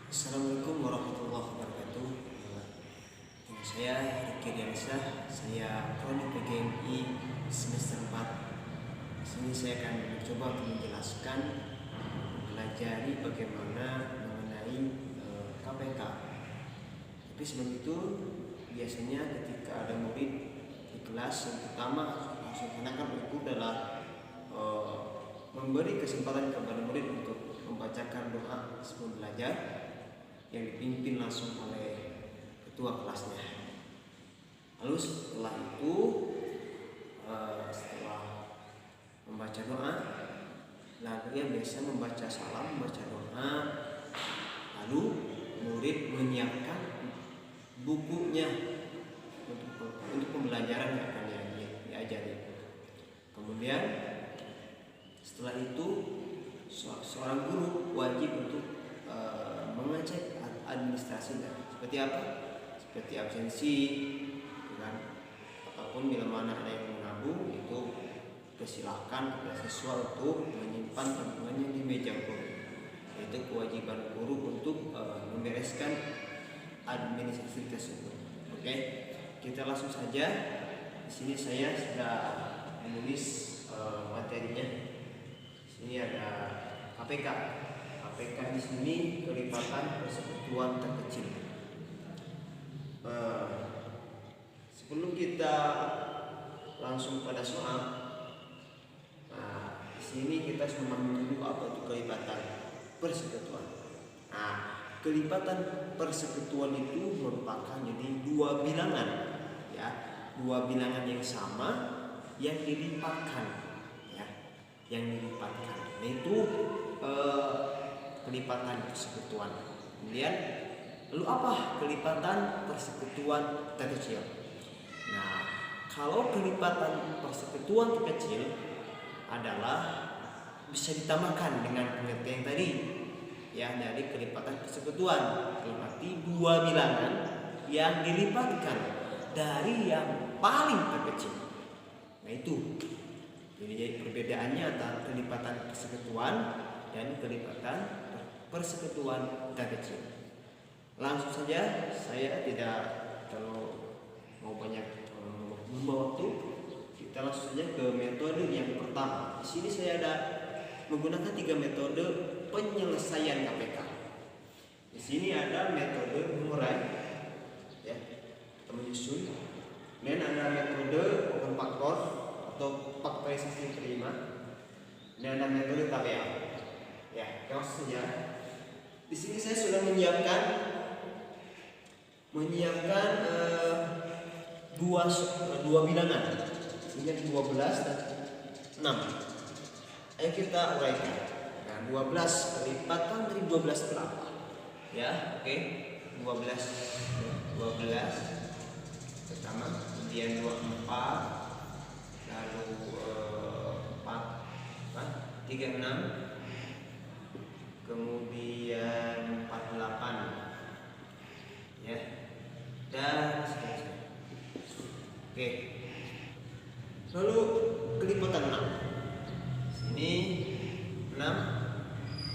Assalamualaikum warahmatullahi wabarakatuh. Dengan saya Riki Diansyah, saya Prodi PGMI semester 4. Di sini saya akan mencoba untuk menjelaskan, mempelajari bagaimana mengenai KPK. Tapi sebelum itu, biasanya ketika ada murid di kelas, yang pertama harus dilaksanakan itu adalah memberi kesempatan kepada murid untuk membacakan doa sebelum belajar yang dipimpin langsung oleh ketua kelasnya. Lalu setelah itu, setelah membaca doa, lalu dia biasa membaca salam, membaca doa, lalu murid menyiapkan bukunya untuk pembelajaran yang akan diajari. Kemudian setelah itu seorang guru wajib untuk mengecek administrasinya seperti apa, seperti absensi, ataupun bila mana ada yang menabung itu persilahkan kepada siswa untuk menyimpan tabungannya di meja guru. Itu kewajiban guru untuk membereskan administrasi tersebut. Oke, kita langsung saja. Di sini saya sudah menulis materinya. Di sini ada KPK. KPK di sini kelipatan persekutuan terkecil. Sebelum kita langsung pada soal, di sini kita harus memahami dulu apa itu kelipatan persekutuan. Kelipatan persekutuan itu merupakan jadi dua bilangan, ya, dua bilangan yang sama yang dilipatkan, ya, yang dilipatkan. Nah, itu kelipatan persekutuan. Kemudian, lalu apa kelipatan persekutuan terkecil? Nah, kalau kelipatan persekutuan terkecil adalah bisa ditambahkan dengan pengertian tadi, ya, dari kelipatan persekutuan, berarti dua bilangan yang dilipatkan dari yang paling terkecil. Nah, itu. Jadi perbedaannya antara kelipatan persekutuan dan kelipatan persekutuan terkecil. Langsung saja, saya tidak terlalu mau banyak membawa waktu. Kita langsung saja ke metode yang pertama. Di sini saya ada menggunakan 3 metode penyelesaian KPK. Di sini ada metode mengurai, ya, atau menyusun. Dan ada metode open faktor atau faktorisasi terima. Dan ada metode tabel. Ya, langsung saja. Di sini saya sudah menyiapkan dua bilangan. Ini 12 dan 6. Ayo kita uraikan. Nah, 12 kelipatan dari 12 berapa? Ya, oke. 12 pertama, kemudian 24, lalu 36, kemudian 48, ya, dan seterusnya. Oke. Lalu kelipatan 6. Sini 6,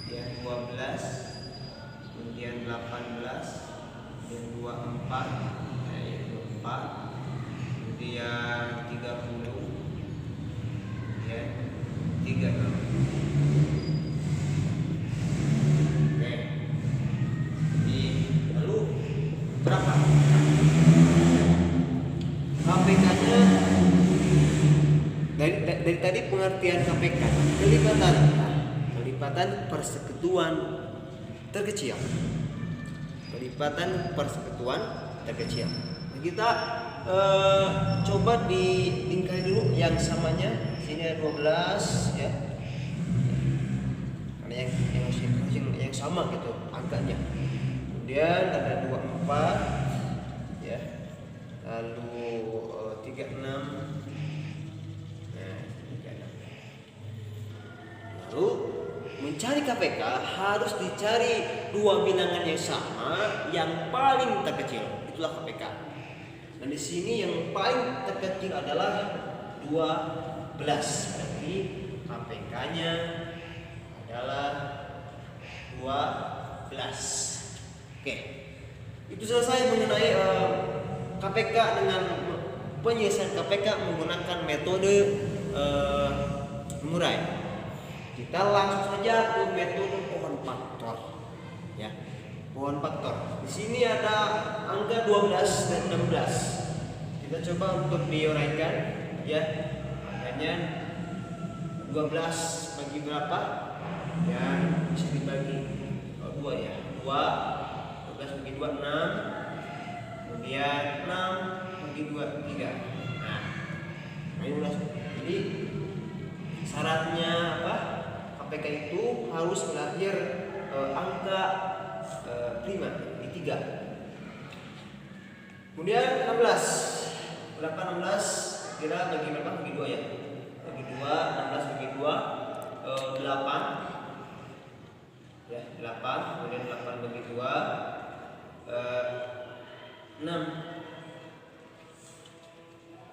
kemudian 12, kemudian 18, kemudian 24, ya, 24, kemudian 30, ya, 36. Berapa? KPK-nya dari tadi pengertian KPK, kelipatan persekutuan terkecil. Kelipatan persekutuan terkecil. Nah, kita coba dilingkari dulu yang samanya. Sini ada 12, ya. Karena yang sama gitu angkanya. Kemudian ada 24, ya, lalu 36, nah, 36. Lalu mencari KPK harus dicari dua bilangan yang sama yang paling terkecil, itulah KPK. Dan di sini yang paling terkecil adalah 12, berarti KPK-nya adalah 12. Oke, itu selesai mengenai KPK dengan penyelesaian KPK menggunakan metode mengurai. Kita langsung saja ke metode pohon faktor. Ya, pohon faktor. Di sini ada angka 12 dan 16. Kita coba untuk diuraikan, ya. Angkanya 12 bagi berapa? Ya, bisa dibagi 2 ya. 12 bagi 2 6. Kemudian 6 bagi 2 3. Nah, ini jadi syaratnya apa? KPK itu harus melahir angka prima di 3. Kemudian 16. Berapa 16? Kira bagi berapa? Bagi 2 ya. Bagi 2, 16 bagi 2 8. Ya, 8. Kemudian 8 bagi 2 6.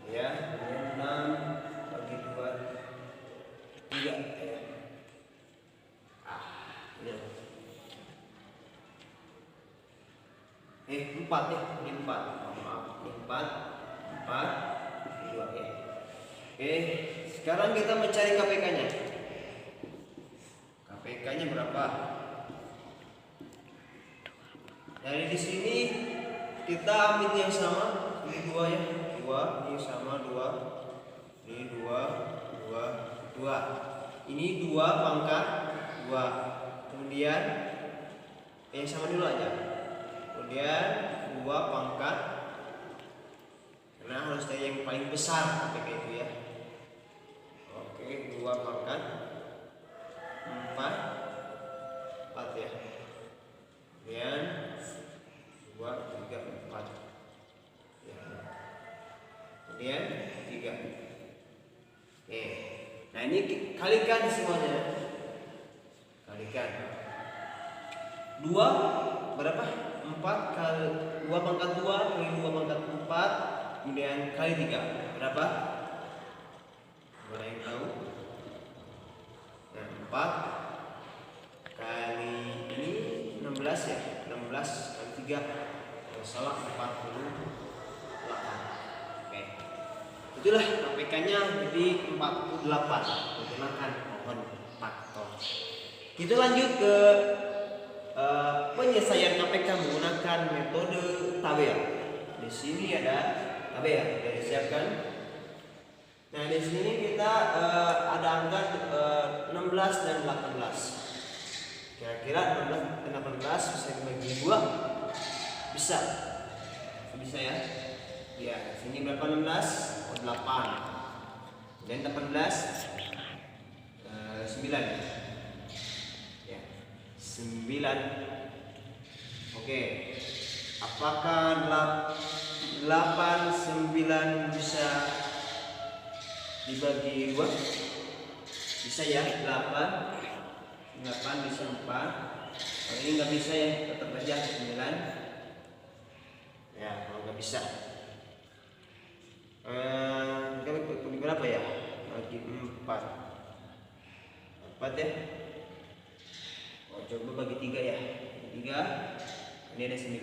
Ya, kemudian 6 bagi 2 3 ya. Ya. 4 ya, ini 4. Maaf, ini 4 2 ya. Oke, sekarang kita mencari KPK-nya. KPK-nya berapa? Dari di sini kita ambil yang sama, ini 2 ya. 2, ini sama 2. Ini 2, 2, 2. Ini 2 pangkat 2. Kemudian sama dulu aja. Kemudian 2 pangkat, karena harus dari yang paling besar KPK itu ya. Oke, 2 pangkat 4 ya. Kemudian 2, 3, 4 ya. Kemudian 3. Oke. Nah, ini kalikan semuanya. Kalikan 2 berapa? 4 kali 2 pangkat 2 kali 2 pangkat 4, kemudian kali 3 berapa? Ada yang tahu? Nah, 4 kali ini 16 ya. 16 kali 3 kalau salah 48. Oke. Itulah KPK-nya, jadi 48 menggunakan pohon faktor. Kita lanjut ke penyelesaian KPK menggunakan metode tabel. Di sini ada tabel yang disiapkan. Nah, di sini kita ada angka 16 dan 18. Kira-kira 16 dan 18 bisa dibagi 2? Bisa. Bisa ya. Ya, sini berapa 16? 8. Dan 18 9. Ya. 9. Oke. Apakah 8 9 bisa dibagi 2? Bisa ya. 8 bisa 4. Kalau ini nggak bisa ya, tetap aja 9. Ya, kalau nggak bisa bagi berapa ya? Bagi 4 ya. Oh, coba bagi 3 ya. 3 ini ada 9.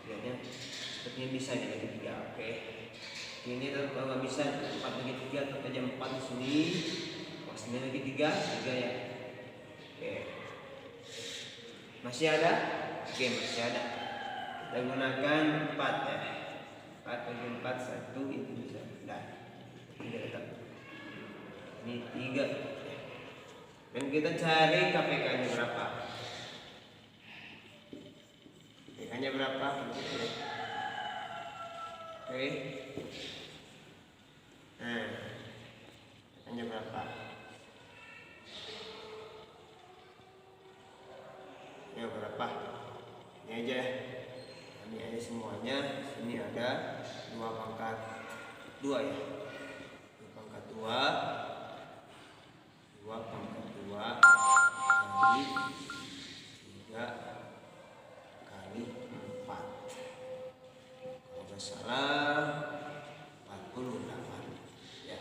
Lihatnya sepertinya bisa dibagi 3. Oke. Ini tetap nggak bisa. 4 bagi 3 tetap aja 4 di sini. 9 bagi 3 ya. Oke. Masih ada? Oke, masih ada. Kita gunakan 4 ya. 4 bagi 4 1 itu bisa. Nah, 3 tetap. Ini 3. Dan kita cari KPK-nya berapa? KPK-nya berapa? Oke. Nah, KPK-nya berapa? Ya berapa? Ini aja ya. Ini aja semuanya. Sini ada 2 pangkat 2 ya. 2 pangkat 2. 2 pangkat 2 kali 3 kali 4. Kalau nggak salah 48 ya.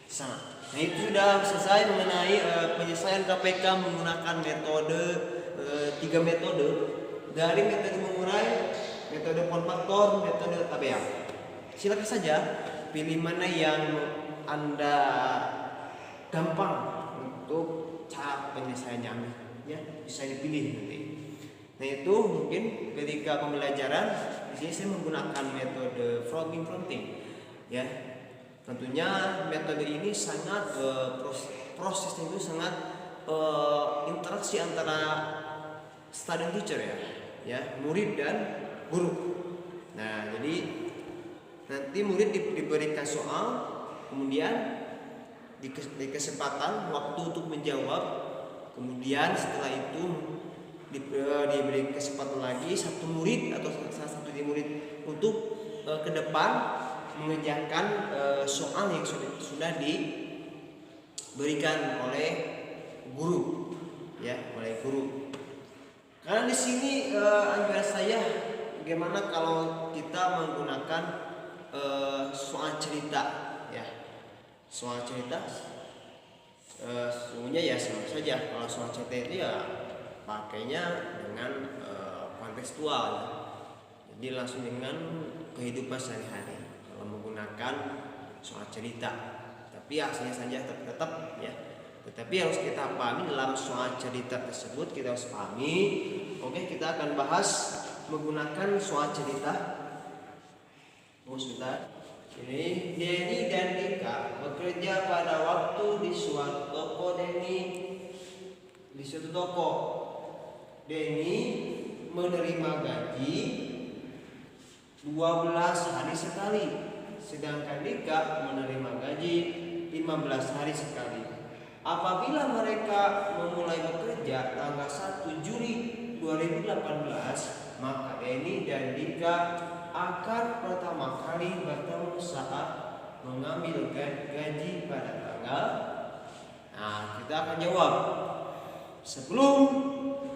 Sama. Nah, itu sudah selesai mengenai penyelesaian KPK menggunakan metode 3 metode. dari metode mengurai, metode konfaktor, metode tabel. Silakan saja pilih mana yang Anda gampang untuk cara penyelesaiannya, ya bisa dipilih nanti. Nah itu mungkin ketika pembelajaran di sini saya menggunakan metode fronting, ya. Tentunya metode ini sangat prosesnya itu sangat interaksi antara student teacher ya, murid dan guru. Nah jadi nanti murid diberikan soal, kemudian di kesempatan waktu untuk menjawab, kemudian setelah itu diberi kesempatan lagi satu murid atau salah satu murid untuk ke depan mengerjakan soal yang sudah diberikan oleh guru, ya, oleh guru. Karena di sini anjuran saya, bagaimana kalau kita menggunakan soal cerita, ya, soal cerita. Sesungguhnya ya sama saja. Kalau soal cerita itu ya pakainya dengan kontekstual, ya. Jadi langsung dengan kehidupan sehari-hari. Kalau menggunakan soal cerita, tapi aslinya saja tetap ya. Tetapi harus kita pahami dalam soal cerita tersebut, kita harus pahami. Oke, kita akan bahas menggunakan soal cerita. Sebentar. Ini Denny dan Dika bekerja pada waktu di suatu toko. Denny menerima gaji 12 hari sekali, sedangkan Dika menerima gaji 15 hari sekali. Apabila mereka memulai bekerja tanggal 1 Juli 2018, maka Denny dan Dika akan pertama kali bertemu saat mengambil gaji pada tanggal. Nah, kita akan jawab. Sebelum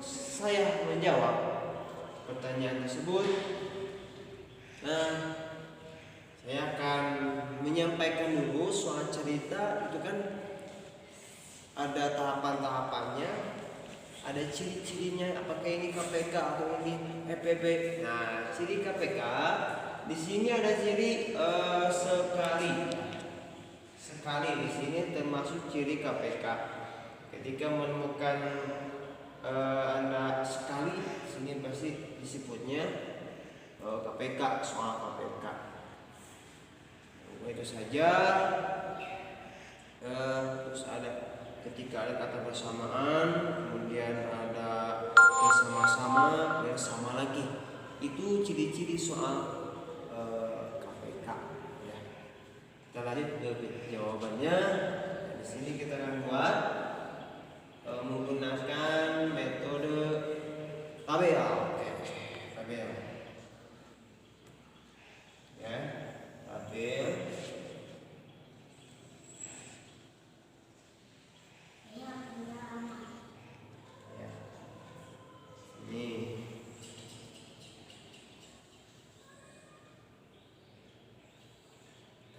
saya menjawab pertanyaan tersebut, saya akan menyampaikan dulu soal cerita. Itu kan ada tahapan-tahapannya, ada ciri-cirinya, apakah ini KPK atau ini EPB. Nah, ciri KPK di sini ada ciri sekali di sini termasuk ciri KPK. Ketika menemukan Anda sekali, sini pasti disebutnya KPK, soal KPK. Itu saja. Terus ada ketika ada kata bersamaan, kemudian ada bersama-sama, bersama lagi. Itu ciri-ciri soal KPK. Ya. Kita lanjut ke jawabannya. Di sini kita akan buat menggunakan metode tabel. Oke, tabel. Ya, tabel.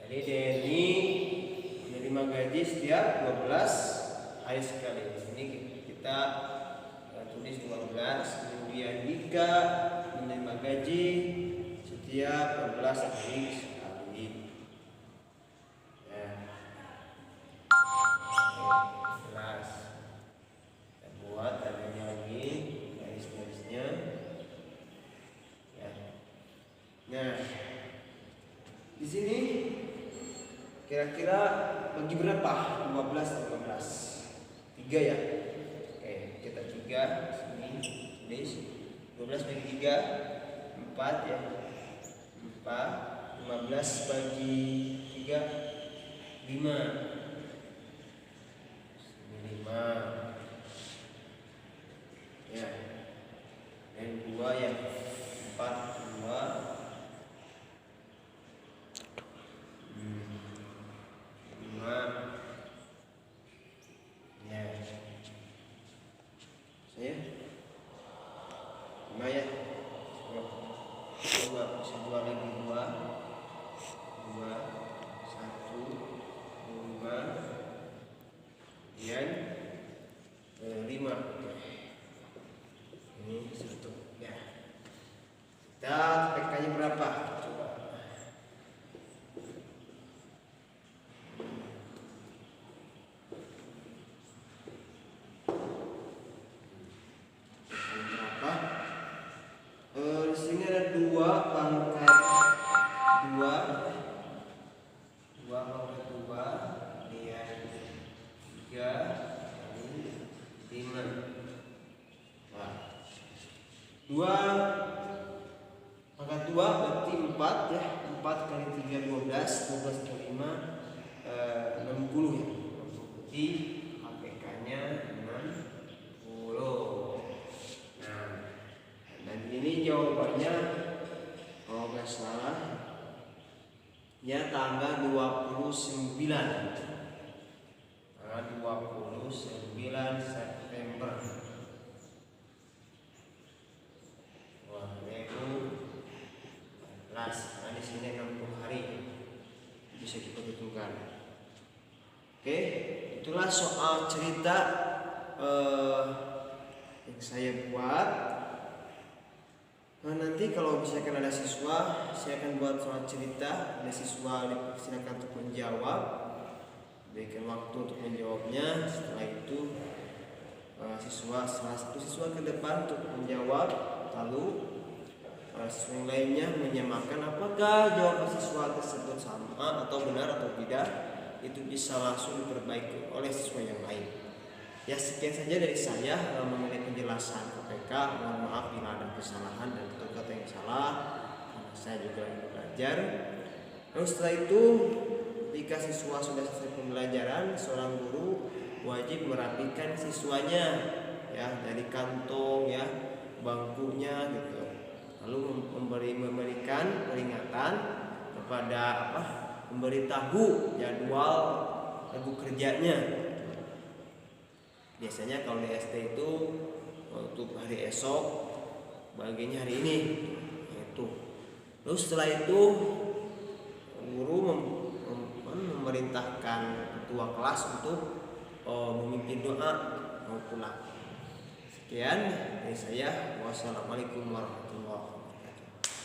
Jadi Denny menerima gaji setiap 12 hari sekali. Ini kita tulis 12. Kemudian Dika menerima gaji setiap 12 hari sekali. Ya. Jelas. Kita buat tabelnya lagi, garis-garisnya. Ya. Nah, di sini kira-kira bagi berapa? 15 atau 15? 3 ya? Oke, kita 3 sini tulis 12 bagi 3 4 ya. 4 15 bagi 3 5. Ini 5. Ya. Dan 2 ya. 4 2 5. Ini satu ya. angkanya berapa? Coba. Berapa? Di sini ada 2 pangkat 2 pangkat 2 dia 3 5. Nah, 2 pangkat 2 berarti 4 ya. 4 kali 3 12, 12 kali 5 60 ya. Berarti APK-nya 60. Nah, dan ini jawabannya kalau nggak salah ya tanggal 29 September 2014. Nah, di sini 60 hari bisa diperhitungkan. Oke, itulah soal cerita yang saya buat. Nah, nanti kalau misalkan ada siswa, saya akan buat soal cerita. Ada siswa dipersilakan untuk menjawab, berikan waktu untuk menjawabnya. Setelah itu salah satu siswa ke depan untuk menjawab, lalu siswa yang lainnya menyamakan apakah jawaban siswa tersebut sama atau benar atau tidak. Itu bisa langsung diperbaiki oleh siswa yang lain. Ya, sekian saja dari saya mengenai penjelasan KPK. Mohon maaf bila ada kesalahan dan kata yang salah, karena saya juga ingin belajar. Lalu setelah itu, ketika siswa sudah selesai pembelajaran, seorang guru wajib merapikan siswanya, ya, dari kantong, ya, bangkunya, gitu. Lalu memberikan peringatan kepada memberitahu jadwal kerjanya. Biasanya kalau di SD itu untuk hari esok, bagiannya hari ini, itu. Lalu setelah itu guru memerintahkan ketua kelas untuk memimpin doa mau pulang. Sekian dari saya. Wassalamualaikum warahmatullahi wabarakatuh.